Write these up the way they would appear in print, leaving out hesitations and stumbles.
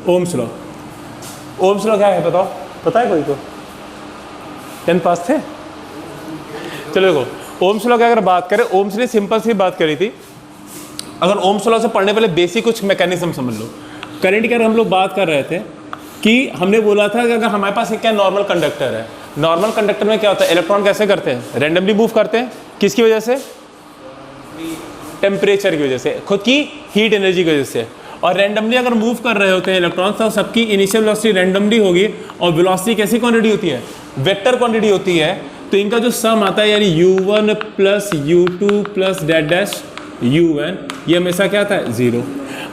Ohm's law. Ohm's law क्या है बताओ, पता है कोई को? 10th पास थे? चलो देखो, ओम्स लॉ की अगर बात करें, ओम्स ने सिंपल सी बात करी थी। अगर ओम्स लॉ से पढ़ने पहले बेसिक कुछ मैकेनिज्म समझ लो। करंट की अगर हम लोग बात कर रहे थे कि हमने बोला था कि अगर हमारे पास एक क्या नॉर्मल कंडक्टर है, नॉर्मल कंडक्टर में क्या होता है, इलेक्ट्रॉन कैसे करते हैं, रैंडमली मूव करते हैं। किसकी वजह से? टेम्परेचर की वजह से, खुद की हीट एनर्जी की वजह से। और रैंडमली अगर मूव कर रहे होते हैं इलेक्ट्रॉन, तो सबकी इनिशियल वेलोसिटी रैंडमली होगी। और वेलोसिटी कैसी क्वांटिटी होती है? वेक्टर क्वांटिटी होती है। तो इनका जो सम आता है यानी u1 plus u2 plus dash dash un, ये हमेशा क्या आता है? 0।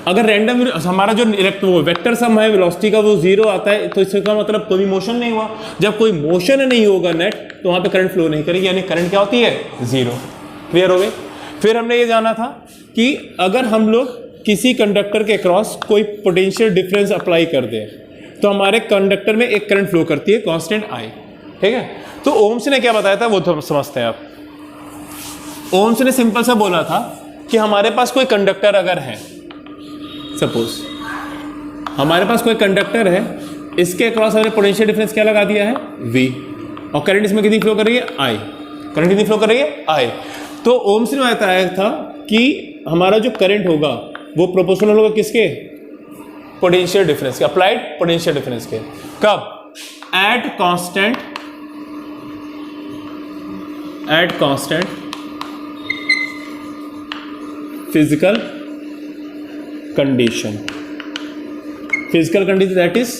अगर रैंडम हमारा जो वो वेक्टर सम है वेलोसिटी का वो 0 आता है, तो इसका मतलब कोई मोशन नहीं हुआ। जब कोई मोशन नहीं होगा नेट, तो वहाँ पे करंट फ्लो नहीं करेगी, यानी करंट क्या होती है? 0। क्लियर हो गई? फिर हमने ये जाना था कि अगर हम लोग किसी कंडक्टर के क्रॉस कोई पोटेंशियल डिफरेंस अप्लाई कर दें, तो हमारे कंडक्टर में एक करंट फ्लो करती है कांस्टेंट I। ठीक है, तो ओम्स ने क्या बताया था वो तो समझते हैं आप। ओम्स ने सिंपल सा बोला था कि हमारे पास कोई कंडक्टर अगर है, सपोज हमारे पास कोई कंडक्टर है, इसके क्रॉस हमने पोटेंशियल डिफरेंस क्या लगा दिया है? V, और करंट इसमें कितनी फ्लो कर रही है? I। करंट कितनी फ्लो कर रही है? I। तो ओम्स ने बताया था कि हमारा जो करंट होगा वो प्रोपोर्शनल होगा किसके? पोटेंशियल डिफरेंस के, अप्लाइड पोटेंशियल डिफरेंस के। कब? At constant physical condition. Physical condition that is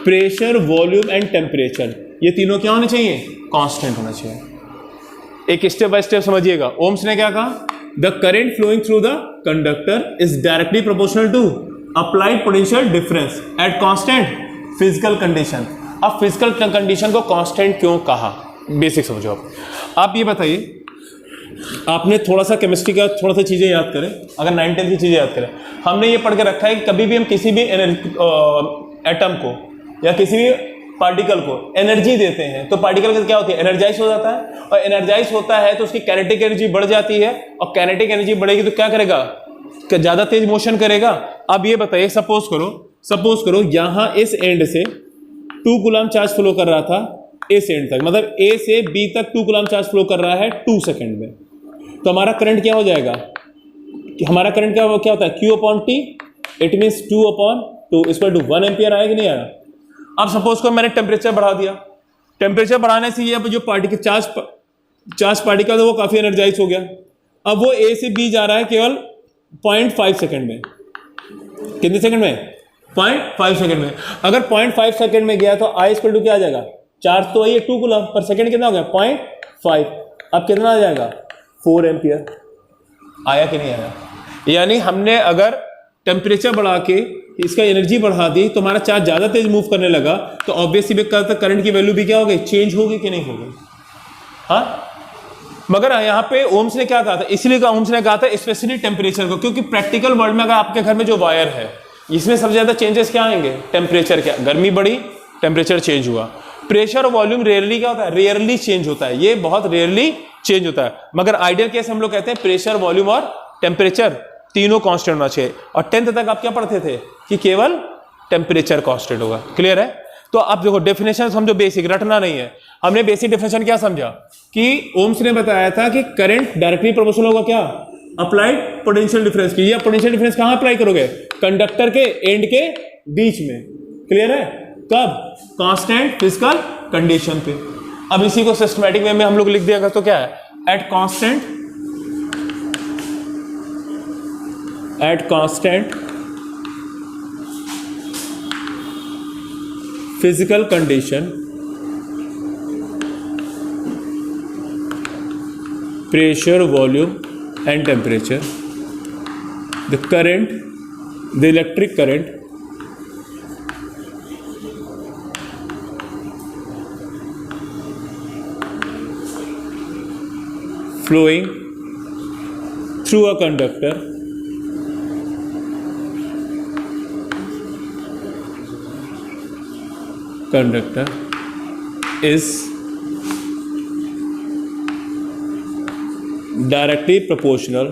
pressure, volume and temperature. ये तीनों क्या होने चाहिए? कांस्टेंट होना चाहिए। एक स्टेप बाय स्टेप समझिएगा। ओम्स ने क्या कहा? The current flowing through the conductor is directly proportional to applied potential difference at constant physical condition. अब फिजिकल कंडीशन को कांस्टेंट क्यों कहा, बेसिक समझो। आप ये बताइए, आपने थोड़ा सा केमिस्ट्री का थोड़ा सा चीज़ें याद करें, अगर 9th की चीज़ें याद करें। हमने ये पढ़ के रखा है कि कभी भी हम किसी भी एटम को या किसी भी पार्टिकल को एनर्जी देते हैं, तो पार्टिकल का क्या होती है? एनर्जाइज हो जाता है। और एनर्जाइज होता है तो उसकी काइनेटिक एनर्जी बढ़ जाती है, और काइनेटिक एनर्जी बढ़ेगी तो क्या करेगा? ज़्यादा तेज मोशन करेगा। अब ये बताइए, सपोज करो यहाँ इस एंड से 2 कूलम चार्ज फ्लो कर रहा था इस एंड तक, मतलब A से B तक 2 कूलम चार्ज फ्लो कर रहा है 2 सेकेंड में। तो हमारा करंट क्या हो जाएगा? कि हमारा करंट क्या होता है? Q/T, it means 2/2 equal to 1 ampere आया कि नहीं आया? अब सपोज को मैंने टेम्परेचर बढ़ा दिया, टेम्परेचर बढ़ाने से ये जो पार्टिकल चार्ज पार्टिकल है वो काफ़ी एनर्जाइज हो गया। अब वो A से B जा रहा है केवल 0.5 सेकेंड में। कितने सेकेंड में? 0.5 सेकेंड में। अगर 0.5 सेकेंड में गया तो I इक्वल टू क्या आ जाएगा? चार्ज तो वही है 2 कूलम पर सेकेंड, कितना हो गया? 0.5। अब कितना आ जाएगा? 4 एम्पियर। आया कि नहीं आया? यानी हमने अगर टेम्परेचर बढ़ा के इसका एनर्जी बढ़ा दी तो हमारा चार्ज ज़्यादा तेज मूव करने लगा, तो ऑब्वियसली करंट की वैल्यू भी क्या हो गई? चेंज होगी कि नहीं होगी? हाँ, मगर यहाँ पे ओम्स ने क्या कहा था? इसलिए ओम्स ने कहा था स्पेशली टेम्परेचर को, क्योंकि प्रैक्टिकल वर्ल्ड में अगर आपके घर में जो वायर है इसमें सबसे ज़्यादा चेंजेस क्या आएंगे? टेम्परेचर। क्या? गर्मी बढ़ी, टेम्परेचर चेंज हुआ। प्रेशर और वॉल्यूम रेयरली क्या होता है? रेयरली चेंज होता है, ये बहुत रेयरली चेंज होता है। मगर आइडियल केस हम लोग कहते हैं प्रेशर, वॉल्यूम और टेम्परेचर तीनों कांस्टेंट होना चाहिए। और 10th तक आप क्या पढ़ते थे कि केवल टेम्परेचर कांस्टेंट होगा। क्लियर है? तो आप देखो डेफिनेशन समझो, बेसिक रटना नहीं है। हमने बेसिक डेफिनेशन क्या समझा कि ओम्स ने बताया था कि करंट डायरेक्टली प्रोपोर्शनल होगा क्या? अप्लाइड पोटेंशियल डिफरेंस की। ये पोटेंशियल डिफरेंस कहां अप्लाई करोगे? कंडक्टर के एंड के बीच में। क्लियर है? कब? कांस्टेंट फिजिकल कंडीशन पे। अब इसी को सिस्टमैटिक वे में हम लोग लिख दिया तो क्या है? Eight constant physical condition, pressure, volume and temperature, the current, the electric current flowing through a conductor is directly proportional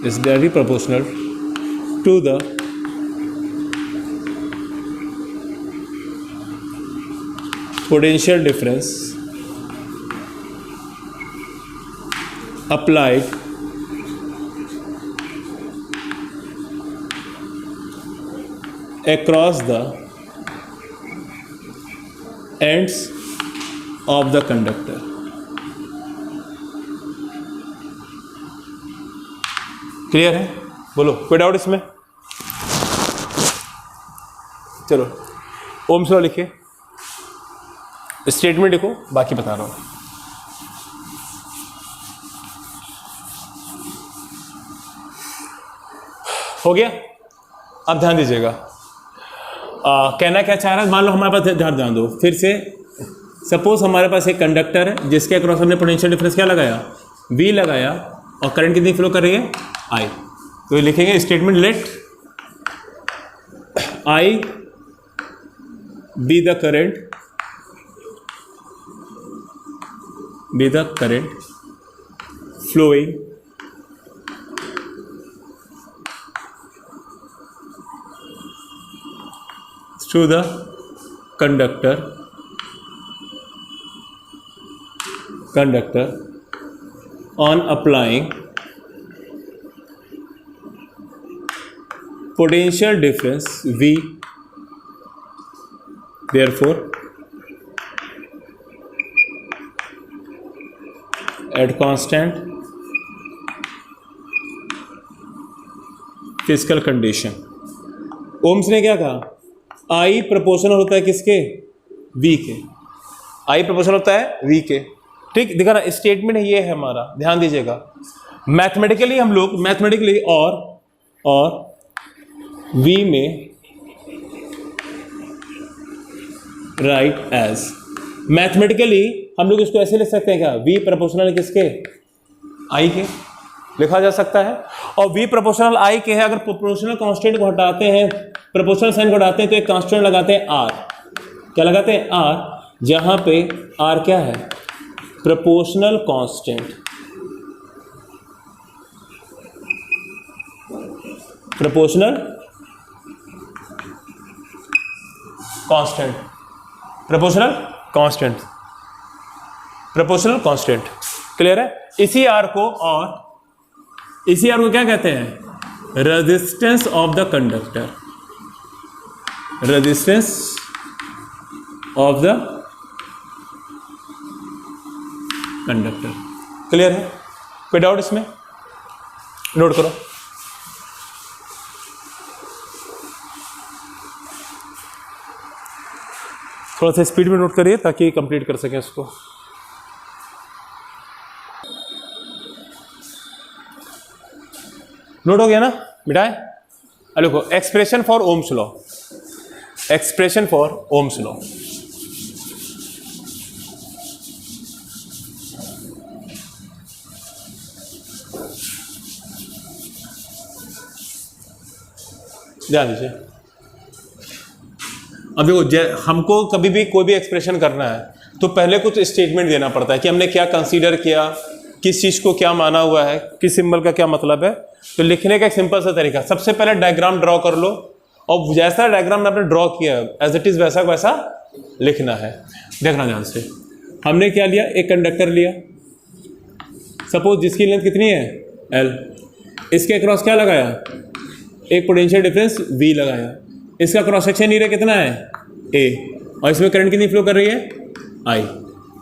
is directly proportional to the potential difference applied across the ends of the conductor. Clear है? बोलो, कोई doubt इसमें? चलो Ohm's law लिखिए, statement लिखो, बाकी बता रहा हूं। हो गया? अब ध्यान दीजिएगा, कहना क्या चाह रहा है, मान लो हमारे पास, ध्यान दो फिर से, सपोज हमारे पास एक कंडक्टर है जिसके अक्रॉस हमने पोटेंशियल डिफरेंस क्या लगाया, V लगाया, और करंट कितनी फ्लो कर रही है, I। तो लिखेंगे statement, let I be the current flowing through the conductor on applying potential difference V, therefore at constant physical condition। Ohm's ने क्या कहा, I प्रोपोर्शनल होता है किसके, V के, I प्रोपोर्शनल होता है V के। ठीक, दिखा ना, स्टेटमेंट ये है हमारा, ध्यान दीजिएगा। मैथमेटिकली हम लोग और V में राइट एज, मैथमेटिकली हम लोग इसको ऐसे लिख सकते हैं क्या, V प्रोपोर्शनल किसके, I के, लिखा जा सकता है। और V प्रोपोर्शनल I के है, अगर प्रोपोर्शनल कांस्टेंट को हटाते हैं, प्रोपोर्शनल साइन को हटाते हैं, तो एक कांस्टेंट लगाते हैं R। क्या लगाते हैं, R, जहां पे R क्या है, proportional constant, proportional constant, clear है? इसी R को क्या कहते हैं, resistance of the conductor, resistance of the conductor. Clear है? कोई डाउट इसमें? नोट करो। थोड़ा सा स्पीड में नोट करिए ताकि कंप्लीट कर सकें इसको। नोट हो गया ना, मिटाए? देखो, expression for Ohm's law, expression for Ohm's law. ध्यान दीजिए, अब देखो, हमको कभी भी कोई भी एक्सप्रेशन करना है तो पहले कुछ स्टेटमेंट देना पड़ता है कि हमने क्या कंसीडर किया, किस चीज़ को क्या माना हुआ है, किस सिंबल का क्या मतलब है। तो लिखने का एक सिंपल सा तरीका, सबसे पहले डायग्राम ड्रॉ कर लो, और जैसा डायग्राम आपने ड्रॉ किया एज इट इज़ वैसा वैसा लिखना है। देखना ध्यान से, हमने क्या लिया, एक कंडक्टर लिया, सपोज जिसकी लेंथ कितनी है, L, इसके क्रॉस क्या लगाया, एक पोटेंशियल डिफरेंस V लगाया, इसका क्रॉस सेक्शन एरिया कितना है, A, और इसमें करंट कितनी फ्लो कर रही है, I,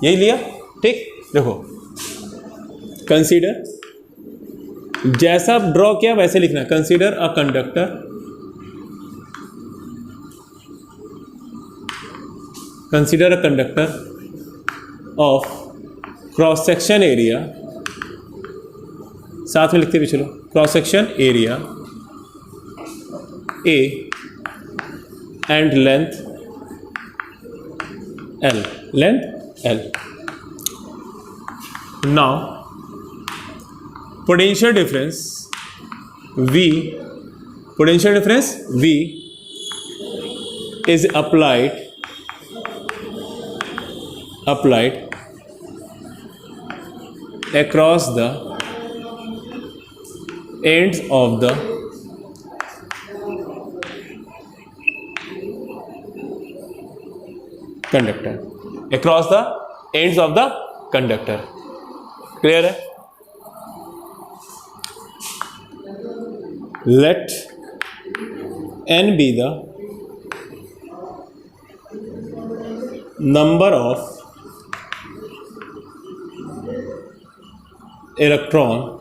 यही लिया। ठीक, देखो, कंसीडर, जैसा ड्रॉ किया वैसे लिखना, consider a conductor, consider a conductor of cross section area, साथ में लिखते भी चलो, cross section area A and length L, length L। Now potential difference V is applied across the ends of the conductor, across the ends of the conductor. Clear है? Let n be the number of electron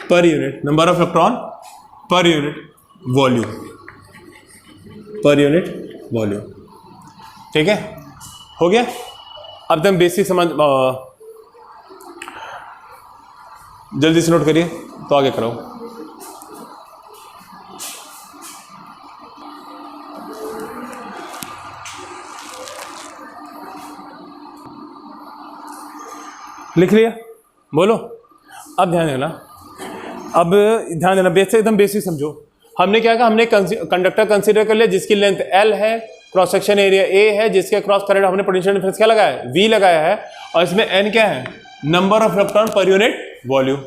per unit, number of electron per unit volume, per unit volume. ठीक है, हो गया. अब तुम basic समझ जल्दी से नोट करिए तो आगे करो. लिख लिया? बोलो. अब ध्यान देना, बेसिक एकदम बेसिक समझो. हमने क्या कहा, हमने कंडक्टर कंसीडर कर लिया जिसकी लेंथ L है, क्रॉस सेक्शन एरिया A है, जिसके क्रॉस करंट हमने पोटेंशियल डिफरेंस क्या लगाया है, V लगाया है, और इसमें N क्या है, number of electron per unit volume.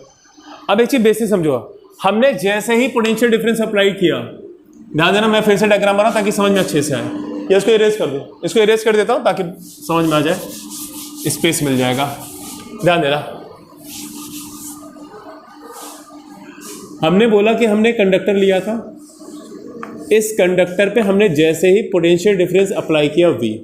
अब एक चीज बेसिक समझो, हमने जैसे ही पोटेंशियल डिफरेंस अप्लाई किया, ध्यान देना मैं फिर से डायग्राम बनाऊं ताकि समझ में अच्छे से आए, या इसको इरेज कर दो, इसको इरेज कर देता हूं ताकि समझ में आ जाए, स्पेस मिल जाएगा. ध्यान देना, हमने बोला कि हमने कंडक्टर लिया था, इस कंडक्टर पे हमने जैसे ही पोटेंशियल डिफरेंस अप्लाई किया V,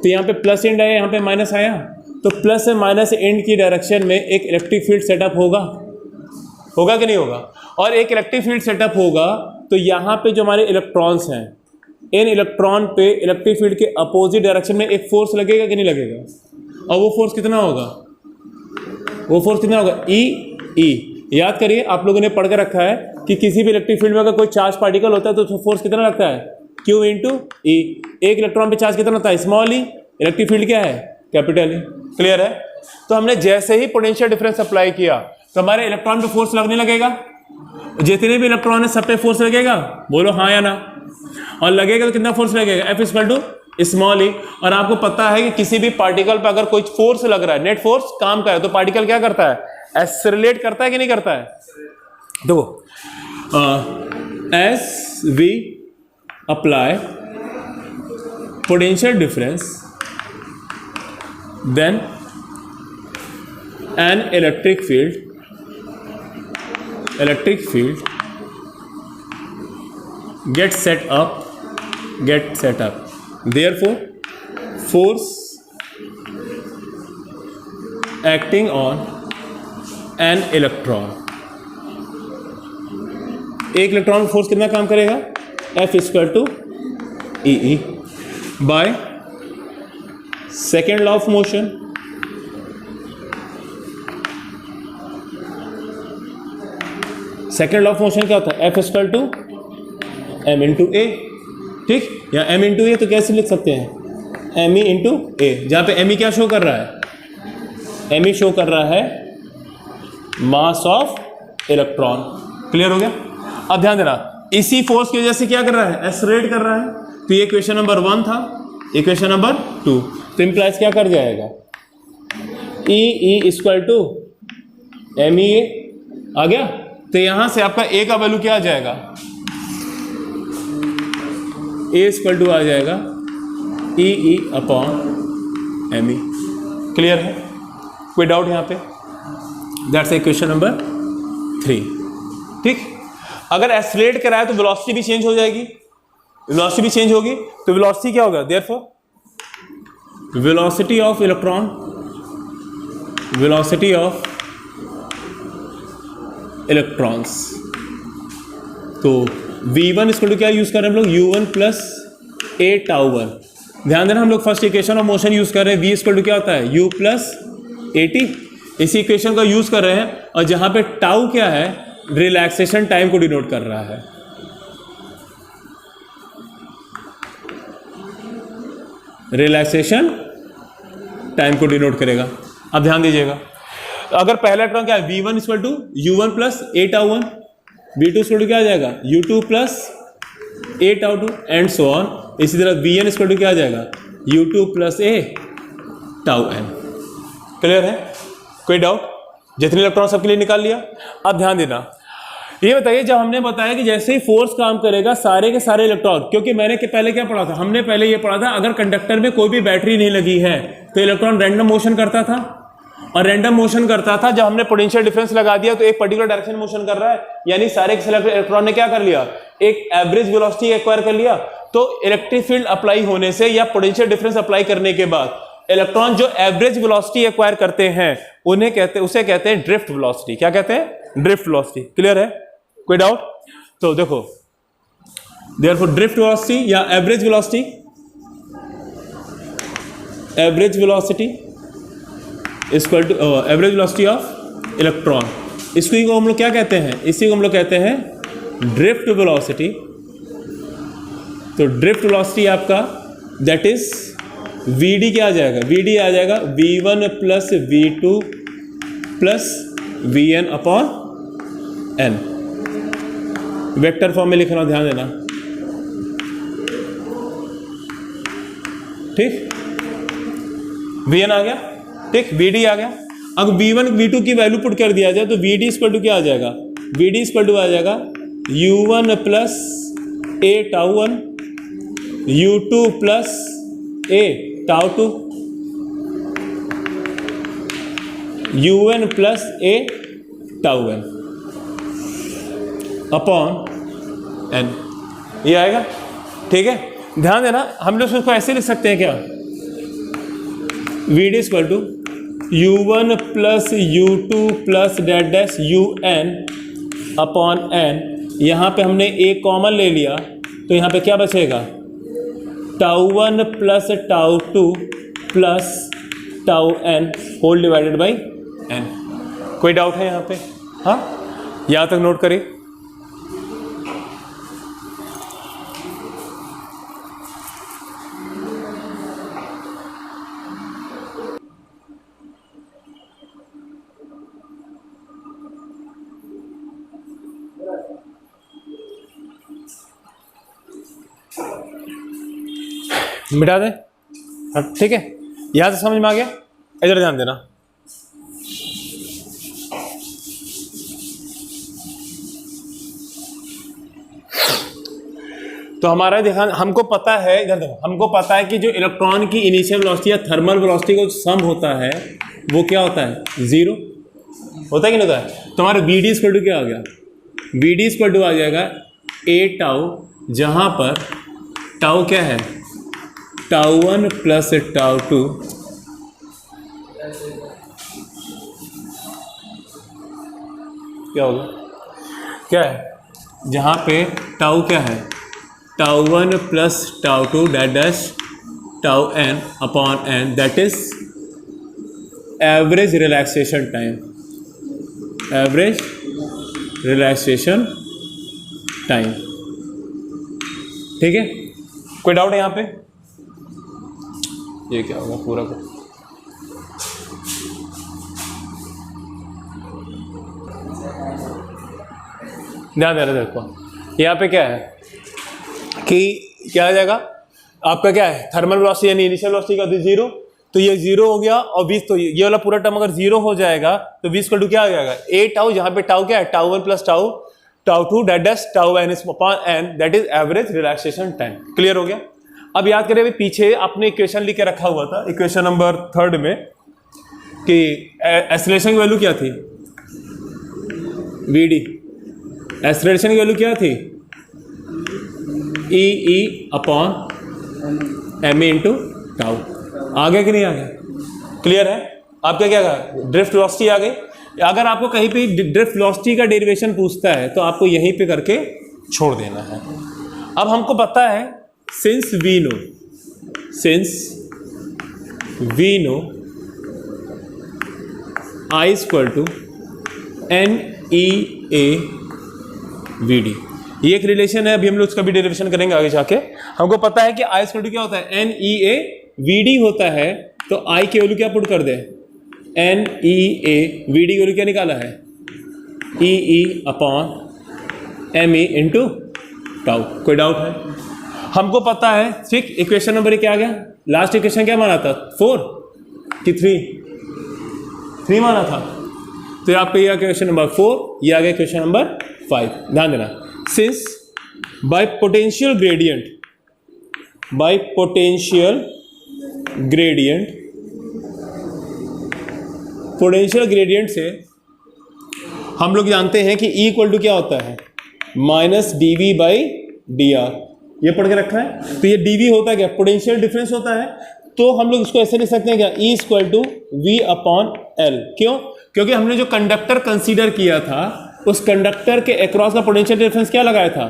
तो यहाँ पे प्लस एंड आया, यहाँ पे माइनस आया, तो प्लस से माइनस एंड की डायरेक्शन में एक इलेक्ट्रिक फील्ड सेटअप होगा कि नहीं होगा. और एक इलेक्ट्रिक फील्ड सेटअप होगा तो यहाँ पे जो हमारे इलेक्ट्रॉन्स हैं, इन इलेक्ट्रॉन पे इलेक्ट्रिक फील्ड के अपोजिट डायरेक्शन में एक फोर्स लगेगा कि नहीं लगेगा, और वो फोर्स कितना होगा, E. याद करिए, आप लोगों ने पढ़ कर रखा है कि किसी भी इलेक्ट्रिक फील्ड में अगर कोई चार्ज पार्टिकल होता है तो फोर्स कितना लगता है, Q × E. एक इलेक्ट्रॉन पे चार्ज कितना होता है, स्मॉल e, इलेक्ट्रिक फील्ड क्या है, कैपिटल E. क्लियर है? तो हमने जैसे ही पोटेंशियल डिफरेंस अप्लाई किया तो हमारे इलेक्ट्रॉन पे फोर्स लगने लगेगा, जितने भी इलेक्ट्रॉन है सब पे फोर्स लगेगा. बोलो हाँ या ना. और लगेगा तो कितना फोर्स लगेगा, F = स्मॉल e. और आपको पता है कि किसी भी पार्टिकल पे अगर कोई फोर्स लग रहा है, नेट फोर्स काम का है, तो पार्टिकल क्या करता है, एक्सेलरेट करता है कि नहीं करता है. देखो, as we apply potential difference, then an electric field gets set up. Therefore, force acting on an electron, एक इलेक्ट्रॉन फोर्स कितना काम करेगा, F = E by second law of motion. Second law of motion क्या होता है, F = m × a. ठीक, या m × a तो कैसे लिख सकते हैं, me × a, जहां पे me क्या शो कर रहा है, me शो कर रहा है मास ऑफ इलेक्ट्रॉन. क्लियर हो गया? अब ध्यान देना, इसी फोर्स की वजह से क्या कर रहा है, एक्सेलरेट कर रहा है. तो ये इक्वेशन नंबर 1 था, इक्वेशन नंबर 2. तो इंप्लाइज क्या कर जाएगा, E = MEA आ गया. तो यहां से आपका A का वैल्यू क्या आ जाएगा, A = आ जाएगा E/me. क्लियर है? कोई डाउट यहाँ पे? That's equation number 3. ठीक, अगर एक्सेलरेट कराए तो वेलोसिटी भी चेंज हो जाएगी, वेलोसिटी भी चेंज होगी, तो वेलोसिटी क्या होगा, therefore velocity of electron, velocity of electrons. तो V1 = क्या यूज कर रहे हैं हम लोग, U1 + A τ1. ध्यान देना, हम लोग first equation of motion use कर रहे हैं, V = क्या होता है, U + AT. इसी इक्वेशन का यूज कर रहे हैं, और जहां पे टाउ क्या है, रिलैक्सेशन टाइम को डिनोट कर रहा है. रिलैक्सेशन टाइम को डिनोट करेगा. अब ध्यान दीजिएगा, अगर पहला इलेक्ट्रॉन क्या है, V1 = U1 + A τ1, V2 = क्या आ जाएगा, U2 + A τ2 and so on. इसी तरह Vn = क्या आ जाएगा, U2 + A τn. क्लियर है? कोई डाउट? जितने इलेक्ट्रॉन सबके लिए निकाल लिया। अब ध्यान देना, ये बताइए जब हमने बताया कि जैसे ही फोर्स काम करेगा सारे के सारे इलेक्ट्रॉन, क्योंकि मैंने पहले क्या पढ़ा था, हमने पहले ये पढ़ा था अगर कंडक्टर में कोई भी बैटरी नहीं लगी है तो इलेक्ट्रॉन रैंडम मोशन करता था, और रैंडम मोशन करता था जब हमने पोटेंशियल डिफरेंस लगा दिया तो एक पर्टिकुलर डायरेक्शन में मोशन कर रहा है, यानी सारे के सारे इलेक्ट्रॉन ने क्या कर लिया, एक एवरेज वेलोसिटी एक्वायर कर लिया। तो इलेक्ट्रिक फील्ड अप्लाई होने से या पोटेंशियल डिफरेंस अप्लाई करने के बाद इलेक्ट्रॉन जो एवरेज वेलोसिटी एक्वायर करते हैं उसे कहते हैं ड्रिफ्ट वेलोसिटी। क्या कहते हैं, ड्रिफ्ट वेलोसिटी। क्लियर है, कोई डाउट? तो देखो देयरफॉर ड्रिफ्ट वेलोसिटी या average velocity equal to average velocity of electron, इसको हम लोग क्या कहते हैं, इसी को हम लोग कहते हैं ड्रिफ्ट वेलोसिटी। तो ड्रिफ्ट वेलोसिटी आपका दैट इज Vd क्या आ जाएगा, Vd आ जाएगा V1 plus V2 plus Vn upon n। Vector form में लिख रहा हूं, ध्यान देना, ठीक। Vn आ गया, ठीक, Vd आ गया। अगर V1 V2 की वैल्यू पुट कर दिया जाए तो Vd इक्वल टू क्या आ जाएगा, Vd इक्वल टू आ जाएगा U1 plus a tau 1 U2 plus a tau 2 UN plus a tau n upon n, ये आएगा, ठीक है। ध्यान देना, हम लोग उसको ऐसे लिख सकते हैं क्या, Vd equal to U1 plus U2 plus dot dash UN upon n। यहाँ पे हमने a कॉमन ले लिया तो यहाँ पे क्या बचेगा, tau 1 plus tau 2 plus tau n whole divided by n। कोई डाउट है यहाँ पे? हाँ, यहाँ तक नोट करिए। मिटा दें, ठीक है, यहां से समझ में आ गया। इधर ध्यान देना, तो हमारा ध्यान, हमको पता है, इधर देखो, हमको पता है कि जो इलेक्ट्रॉन की इनिशियल वेलोसिटी या थर्मल वेलोसिटी का सम होता है वो क्या होता है, 0 होता है कि नहीं होता है। तो हमारा Vd इक्वल टू क्या आ गया, Vd इक्वल टू आ जाएगा a टाउ, जहां पर टाउ क्या है, टाउ 1 प्लस टाउ 2 क्या होगा, क्या है, जहाँ पे टाउ क्या है, tau 1 plus tau 2 that dash tau n upon n, that is average relaxation time, average relaxation time, ठीक है। कोई डाउट है यहाँ पे? ये क्या होगा पूरा को, ध्यान देना, देखो यहाँ पे क्या है कि क्या आ जाएगा आपका, क्या है, थर्मल वेलोसिटी यानी इनिशियल वेलोसिटी का 0, तो ये 0 हो गया, और 20, तो ये वाला पूरा टर्म अगर 0 हो जाएगा तो 20 इक्वल टू क्या आ जाएगा, a टाउ, जहाँ पे टाउ क्या है, tau 1 plus tau 2 that dash tau n upon n, that is average relaxation time. Clear हो गया। अब याद करें, अभी पीछे आपने इक्वेशन लिख के रखा हुआ था, इक्वेशन नंबर 3 में, कि एक्सेलरेशन की वैल्यू क्या थी, Vd, एक्सेलरेशन की वैल्यू क्या थी, E upon m into tau. आ गया कि नहीं आ गया? क्लियर है। आपका क्या कहा, ड्रिफ्ट वेलोसिटी आ गई। अगर आपको कहीं पे ड्रिफ्ट वेलोसिटी का डेरिवेशन पूछता है तो आपको यहीं पे करके छोड़ देना है। अब हमको पता है, since we know I equal to NEA VD, ये एक रिलेशन है, अभी हम लोग उसका भी डेरिवेशन करेंगे आगे जाके। हमको पता है कि I इक्वल टू क्या होता है, NEA VD होता है, तो I की वैल्यू क्या पुट कर दे, NEA VD की वैल्यू क्या निकाला है, EE upon ME into tau. कोई डाउट है? हमको पता है, ठीक, इक्वेशन नंबर क्या आ गया, लास्ट इक्वेशन क्या माना था, 4 कि 3 माना था, तो यहाँ पे क्वेश्चन नंबर 4, ये आ गया क्वेश्चन नंबर 5। ध्यान देना, सिंस बाय पोटेंशियल ग्रेडियंट से हम लोग जानते हैं कि E इक्वल टू क्या होता है, माइनस dV बाई dr। ये पढ़ के रखा है। तो ये dV होता है क्या, पोटेंशियल डिफरेंस होता है। तो हम लोग इसको ऐसे लिख सकते हैं क्या, E equal to V upon L। क्यों? क्योंकि हमने जो कंडक्टर कंसीडर किया था उस कंडक्टर के अक्रॉस का पोटेंशियल डिफरेंस क्या लगाया था,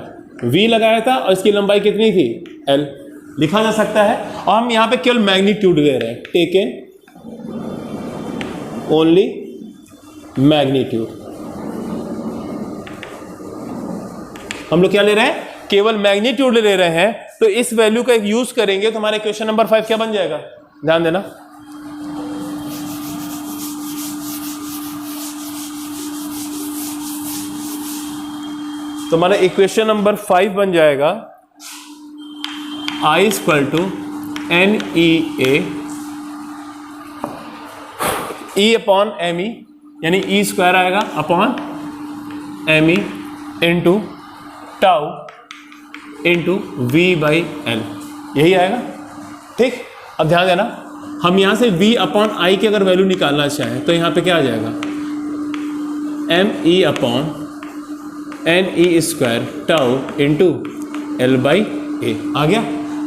V लगाया था, और इसकी लंबाई कितनी थी, L। लिखा जा सकता है। और हम यहाँ पे केवल मैग्नीट्यूड ले रहे हैं, टेकन ओनली मैग्नीट्यूड। हम लोग क्या ले रहे हैं, केवल मैग्नीट्यूड ले रहे हैं। तो इस वैल्यू का यूज करेंगे तो हमारे क्वेश्चन नंबर 5 क्या बन जाएगा, ध्यान देना। तो हमारा इक्वेशन नंबर 5 बन जाएगा I equal to NEA E upon ME, यानी E स्क्वायर आएगा upon ME into tau into V by L, यही आएगा। ठीक, अब ध्यान देना, हम यहां से V अपॉन I की अगर वैल्यू निकालना चाहें तो यहां पे क्या आ जाएगा, ME upon NE square tau into L by A आ गया।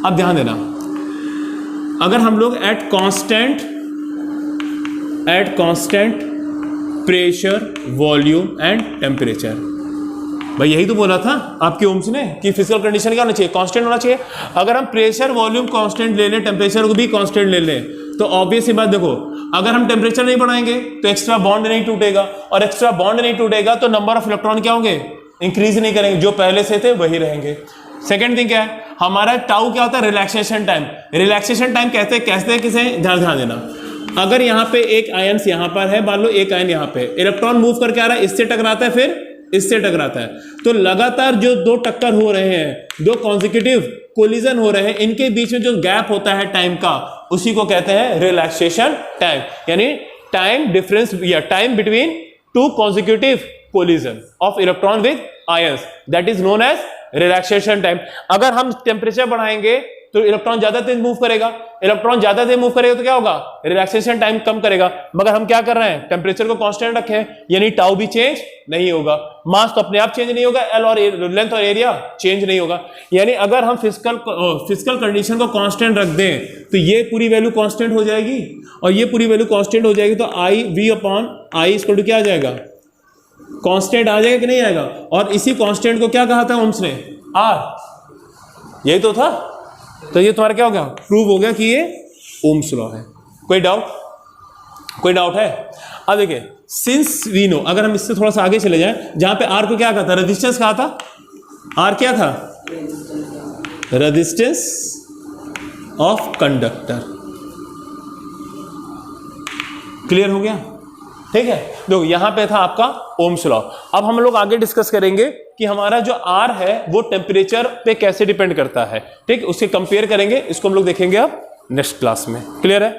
अब ध्यान देना, अगर हम लोग at constant pressure volume and temperature, भाई यही तो बोला था आपके ओम्स ने कि फिजिकल कंडीशन क्या होना चाहिए, कांस्टेंट होना चाहिए। अगर हम प्रेशर वॉल्यूम कांस्टेंट ले लें, टेम्परेचर को भी कांस्टेंट ले लें, तो ऑब्वियस सी बात, देखो अगर हम टेम्परेचर नहीं बढ़ाएंगे तो एक्स्ट्रा बॉन्ड नहीं टूटेगा, और एक्स्ट्रा बॉन्ड नहीं टूटेगा तो नंबर ऑफ इलेक्ट्रॉन क्या होंगे, इंक्रीज नहीं करेंगे, जो पहले से थे वही रहेंगे। सेकेंड थिंग क्या है, हमारा टाउ क्या होता है, रिलैक्सेशन टाइम। रिलैक्सेशन टाइम कहते हैं किसे, ध्यान देना, अगर यहाँ पे एक आयन यहाँ पर है, मान लो एक आयन यहाँ पे, इलेक्ट्रॉन मूव करके आ रहा है, इससे टकराता है, फिर इससे टकराता है, तो लगातार जो दो टक्कर हो रहे हैं, दो कॉन्जिक्यूटिव कोलिजन हो रहे हैं, इनके बीच में जो गैप होता है टाइम का, उसी को कहते हैं रिलैक्सेशन टाइम, यानी टाइम डिफरेंस या time between two consecutive collision of electron with ions, that is known age relaxation time. अगर हम टेम्परेचर बढ़ाएंगे तो इलेक्ट्रॉन ज्यादा तेज मूव करेगा, इलेक्ट्रॉन ज्यादा तेज मूव करेगा तो क्या होगा, रिलैक्सेशन टाइम कम करेगा। मगर हम क्या कर रहे हैं, टेम्परेचर को कांस्टेंट रखे हैं, यानी टाउ भी चेंज नहीं होगा, मास तो अपने आप चेंज नहीं होगा, एल और लेंथ और एरिया चेंज नहीं होगा। यानी अगर हम फिजिकल कंडीशन को कांस्टेंट रख दें तो ये पूरी वैल्यू कांस्टेंट हो जाएगी, और ये पूरी वैल्यू कांस्टेंट हो जाएगी, तो I V upon I equal to क्या आ जाएगा, कांस्टेंट आ जाएगा कि नहीं आएगा। और इसी कांस्टेंट को क्या कहा था ओम्स ने, आर, यही तो था। तो ये तुम्हारा क्या हो गया, प्रूव हो गया कि ये ओम्स लॉ है। कोई डाउट है। अब देखिए, सिंस वी नो, अगर हम इससे थोड़ा सा आगे चले जाएं, जहां पे आर को क्या कहा था, रेजिस्टेंस कहा था। आर क्या था, रेजिस्टेंस ऑफ कंडक्टर। क्लियर हो गया, ठीक है। देखो यहां पे था आपका ओम्स लॉ। अब हम लोग आगे डिस्कस करेंगे कि हमारा जो आर है वो टेम्परेचर पे कैसे डिपेंड करता है, ठीक, उसके कंपेयर करेंगे, इसको हम लोग देखेंगे अब नेक्स्ट क्लास में। क्लियर है।